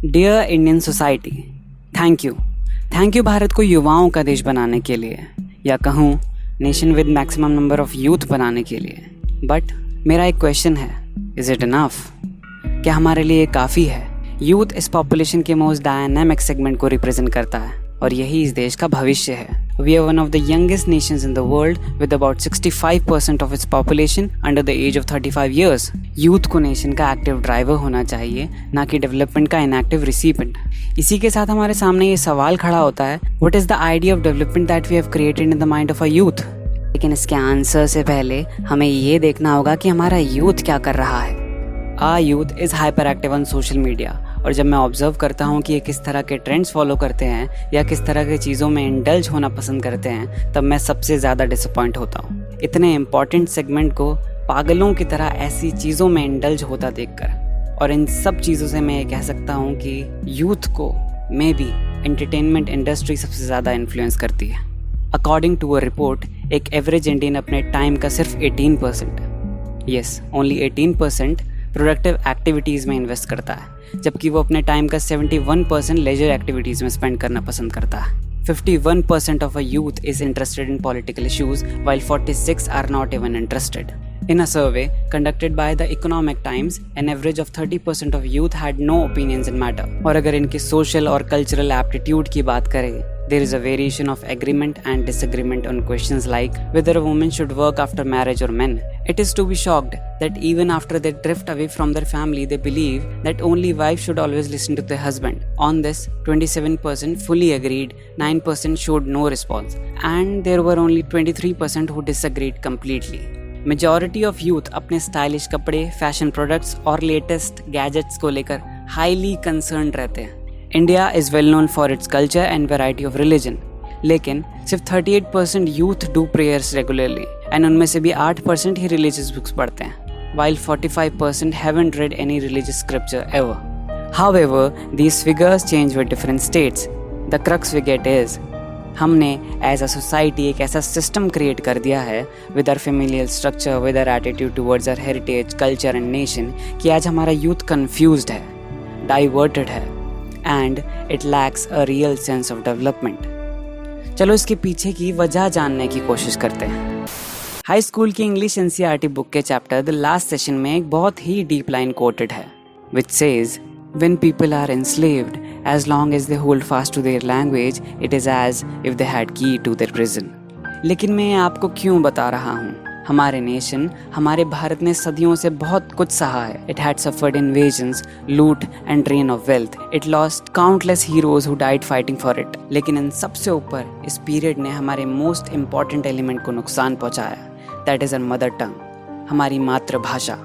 Dear Indian society, thank you Bharat को युवाओं का देश बनाने के लिए, या कहूँ nation with maximum number of youth बनाने के लिए। बट मेरा एक क्वेश्चन है, इज़ इट इनफ? क्या हमारे लिए काफ़ी है? यूथ इस पॉपुलेशन के मोस्ट डायनामिक सेगमेंट को रिप्रेजेंट करता है और यही इस देश का भविष्य है। We are one of the youngest nations in the world with about 65% of its population under the age of 35 years. Youth को नेशन का एक्टिव ड्राइवर होना चाहिए, ना कि डेवलपमेंट का इनएक्टिव रिसिपेंट। इसी के साथ हमारे सामने ये सवाल खड़ा होता है, what is the idea of development that we have created in the mind of a youth? लेकिन इसके आंसर से पहले हमें ये देखना होगा कि हमारा यूथ क्या कर रहा है। Our youth is hyperactive on social media, और जब मैं ऑब्जर्व करता हूँ कि ये किस तरह के ट्रेंड्स फॉलो करते हैं या किस तरह की चीज़ों में इंडल्ज होना पसंद करते हैं, तब मैं सबसे ज़्यादा डिसअपॉइंट होता हूँ। इतने इम्पॉर्टेंट सेगमेंट को पागलों की तरह ऐसी चीज़ों में इंडल्ज होता देखकर। और इन सब चीज़ों से मैं ये कह सकता हूँ कि यूथ को मे बी एंटरटेनमेंट इंडस्ट्री सबसे ज़्यादा इन्फ्लुएंस करती है। अकॉर्डिंग टू अ रिपोर्ट, एक एवरेज इंडियन अपने टाइम का सिर्फ 18%, यस ओनली 18% प्रोडक्टिव एक्टिविटीज़ में इन्वेस्ट करता है, जबकि वो अपने टाइम का 71% लेजर एक्टिविटीज़ में स्पेंड करना पसंद करता है। 51% of a youth is interested in political issues, while 46 are not even interested. In a survey conducted by the Economic Times, an average of 30% of youth had no opinions in matter. और अगर इनकी social और cultural aptitude की बात करें, there is a variation of agreement and disagreement on questions like whether a woman should work after marriage or men. It is to be shocked that even after they drift away from their family, they believe that only wives should always listen to their husband. On this, 27% fully agreed, 9% showed no response, and there were only 23% who disagreed completely. Majority of youth अपने stylish कपड़े, fashion products और latest gadgets को लेकर highly concerned रहते हैं। India is well known for its culture and variety of religion, लेकिन सिर्फ 38% youth do prayers regularly, and उनमें से भी 8% ही रिलीजियस बुक्स पढ़ते हैं, while 45% haven't read any religious scripture ever. However, these figures change with different states. The crux we get is, हमने as a society एक ऐसा सिस्टम क्रिएट कर दिया है with our familial structure, with our attitude towards our heritage, culture and nation, कि आज हमारा youth confused है, डाइवर्टेड है, and it lacks a real sense of development. चलो इसके पीछे की वजह जानने की कोशिश करते हैं। हाई स्कूल की इंग्लिश एनसीईआरटी बुक के चैप्टर द लास्ट सेशन में एक बहुत ही डीप लाइन कोटेड है, which says, when people are enslaved, as long as they hold fast to their language, it is as if they had key to their prison. लेकिन मैं आपको क्यों बता रहा हूँ? हमारे नेशन, हमारे भारत ने सदियों से बहुत कुछ सहा है। It had suffered invasions, loot and drain of wealth. It lost countless heroes who died fighting for it. लेकिन इन सबसे ऊपर इस पीरियड ने हमारे मोस्ट इम्पॉर्टेंट एलिमेंट को नुकसान पहुँचाया, that is our mother tongue, हमारी मातृभाषा।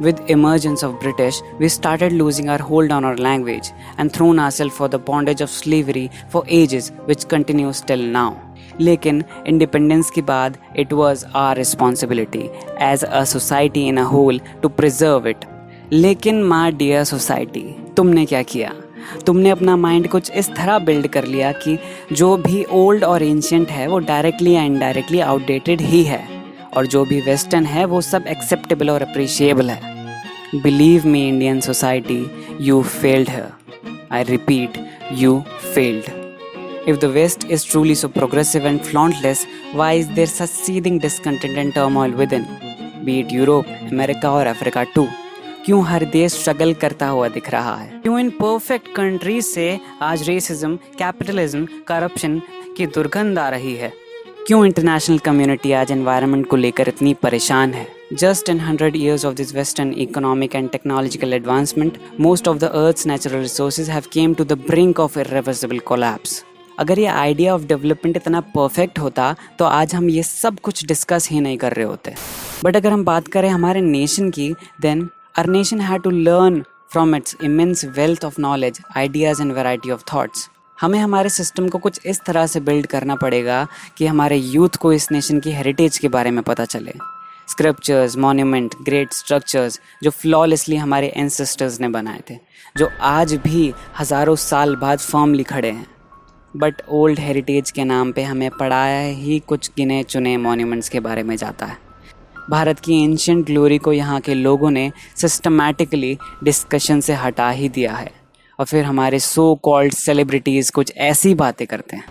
With emergence of British, we started losing our hold on our language and thrown ourselves for the bondage of slavery for ages, which continues till now. लेकिन independence के बाद it was our responsibility as a society in a whole to preserve it. लेकिन my dear society, तुमने क्या किया? तुमने अपना mind कुछ इस तरह बिल्ड कर लिया कि जो भी ओल्ड और एंशिएंट है वो डायरेक्टली या इनडायरेक्टली आउटडेटेड ही है, और जो भी वेस्टर्न है वो सब एक्सेप्टेबल और अप्रिशिएबल है। Believe me Indian society, you failed here. I repeat, you failed. If the West is truly so progressive and flauntless, why is there such seething discontent and turmoil within? Be it Europe, America और Africa too. क्यों हर देश struggle करता हुआ दिख रहा है? क्यों in perfect countries से आज रेसिज्म, कैपिटलिज्म, करप्शन की दुर्गंध आ रही है? क्यों इंटरनेशनल कम्युनिटी आज एनवायरनमेंट को लेकर इतनी परेशान है? Just in 100 years of this Western economic and technological advancement, most of the Earth's natural resources have came to the brink of irreversible collapse. अगर ये आइडिया ऑफ डेवलपमेंट इतना परफेक्ट होता तो आज हम ये सब कुछ डिस्कस ही नहीं कर रहे होते। बट अगर हम बात करें हमारे नेशन की, then our nation had to learn from its immense wealth of knowledge, ideas and variety of thoughts. हमें हमारे सिस्टम को कुछ इस तरह से बिल्ड करना पड़ेगा कि हमारे यूथ को इस नेशन की हेरिटेज के बारे में पता चले। स्क्रिप्चर्स, मॉन्यूमेंट, ग्रेट स्ट्रक्चर्स जो फ्लॉलेसली हमारे एंसेस्टर्स ने बनाए थे, जो आज भी हज़ारों साल बाद फर्मली खड़े हैं। बट ओल्ड हेरिटेज के नाम पे हमें पढ़ाया ही कुछ गिने चुने मॉन्यूमेंट्स के बारे में जाता है। भारत की एंशिएंट ग्लोरी को यहाँ के लोगों ने सिस्टमैटिकली डिस्कशन से हटा ही दिया है। और फिर हमारे सो कॉल्ड सेलिब्रिटीज़ कुछ ऐसी बातें करते हैं.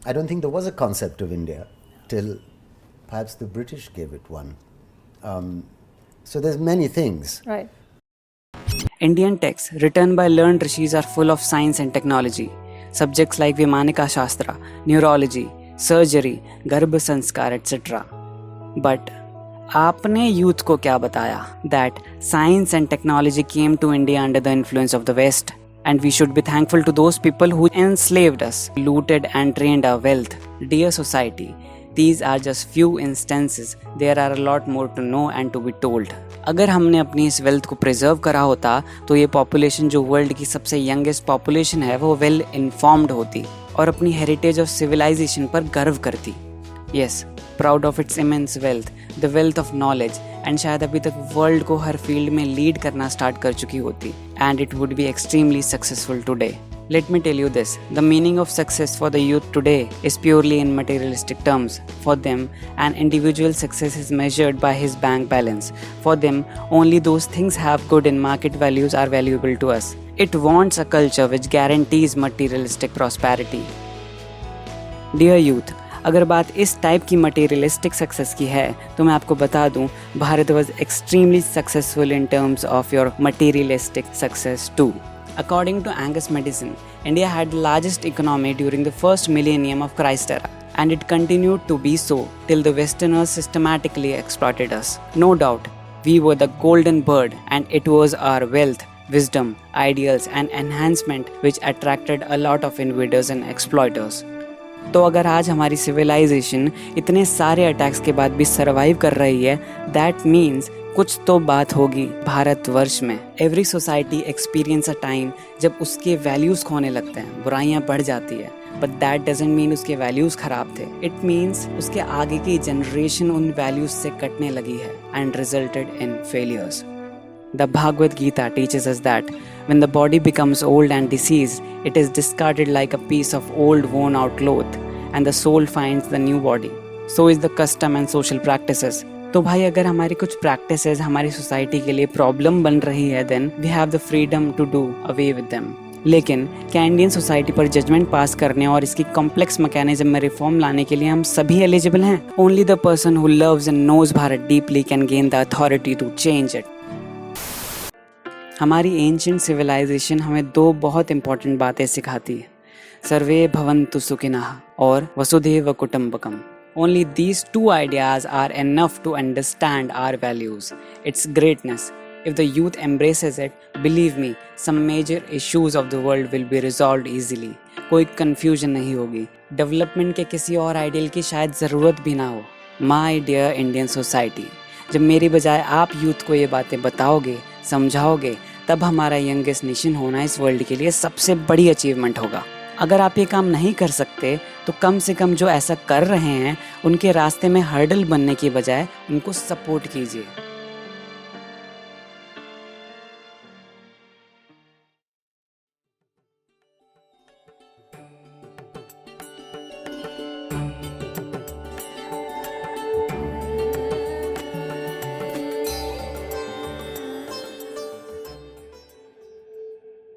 I don't think there was a concept of India till perhaps the British gave it one. So there's many things. Right. Indian texts written by learned rishis are full of science and technology. Subjects like Vimanika Shastra, neurology, surgery, Garbha Sanskar, etc. But आपने youth को क्या बताया? That science and technology came to India under the influence of the West. And we should be thankful to those people who enslaved us, looted and drained our wealth. Dear society, these are just few instances. There are a lot more to know and to be told. अगर हमने अपनी इस wealth को preserve करा होता तो ये population जो वर्ल्ड की सबसे यंगेस्ट पॉपुलेशन है वो वेल इन्फॉर्म्ड होती और अपनी हेरिटेज ऑफ सिविलाइजेशन पर गर्व करती. Yes, proud of its immense wealth, the wealth of knowledge, and शायद अभी तक वर्ल्ड को हर फील्ड में लीड करना स्टार्ट कर चुकी होती. And it would be extremely successful today. Let me tell you this, the meaning of success for the youth today is purely in materialistic terms. For them, an individual success is measured by his bank balance. For them, only those things have good in market values are valuable to us. It wants a culture which guarantees materialistic prosperity. Dear youth, अगर बात इस type की materialistic success की है तो मैं आपको बता दूं, Bharat was extremely successful in terms of your materialistic success too. According to Angus Madison, India had the largest economy during the first millennium of Christ era, and it continued to be so till the Westerners systematically exploited us. No doubt, we were the golden bird, and it was our wealth, wisdom, ideals, and enhancement which attracted a lot of invaders and exploiters. तो अगर आज हमारी civilisation इतने सारे attacks के बाद भी survive कर रही है, दैट मीन्स कुछ तो बात होगी भारतवर्ष में. Every society experience a time जब उसके वैल्यूज़ खोने लगते हैं, बुराइयां बढ़ जाती है, बट दैट डजंट मीन उसके वैल्यूज़ ख़राब थे. इट मीन्स उसके आगे की जनरेशन उन वैल्यूज़ से कटने लगी है and resulted in failures. The Bhagavad Gita teaches us that when the body becomes old and diseased, it is discarded like a piece of old worn out cloth and the soul finds the new body. So is the custom and social practices. तो भाई अगर हमारी कुछ practices हमारी society के लिए problem बन रही है, then we have the freedom to do away with them. लेकिन क्या इंडियन सोसाइटी पर जजमेंट पास करने और इसकी कॉम्प्लेक्स मैकेनिज्म में रिफॉर्म लाने के लिए हम सभी एलिजिबल हैं? Only the person who loves and knows Bharat deeply can gain the authority to change it. हमारी एंशिएंट सिविलाइजेशन हमें दो बहुत इंपॉर्टेंट बातें सिखाती है, सर्वे भवन्तु सुखिनः और वसुधैव कुटुम्बकम. Only these two ideas are enough to understand our values, its greatness. If the youth embraces it, believe me, some major issues of the world will be resolved easily. कोई confusion नहीं होगी. Development के किसी और ideal की शायद ज़रूरत भी ना हो. My dear Indian society, जब मेरी बजाय आप youth को ये बातें बताओगे, समझाओगे, तब हमारा यंगेस्ट नेशन होना इस वर्ल्ड के लिए सबसे बड़ी अचीवमेंट होगा. अगर आप ये काम नहीं कर सकते तो कम से कम जो ऐसा कर रहे हैं उनके रास्ते में हर्डल बनने की बजाय उनको सपोर्ट कीजिए.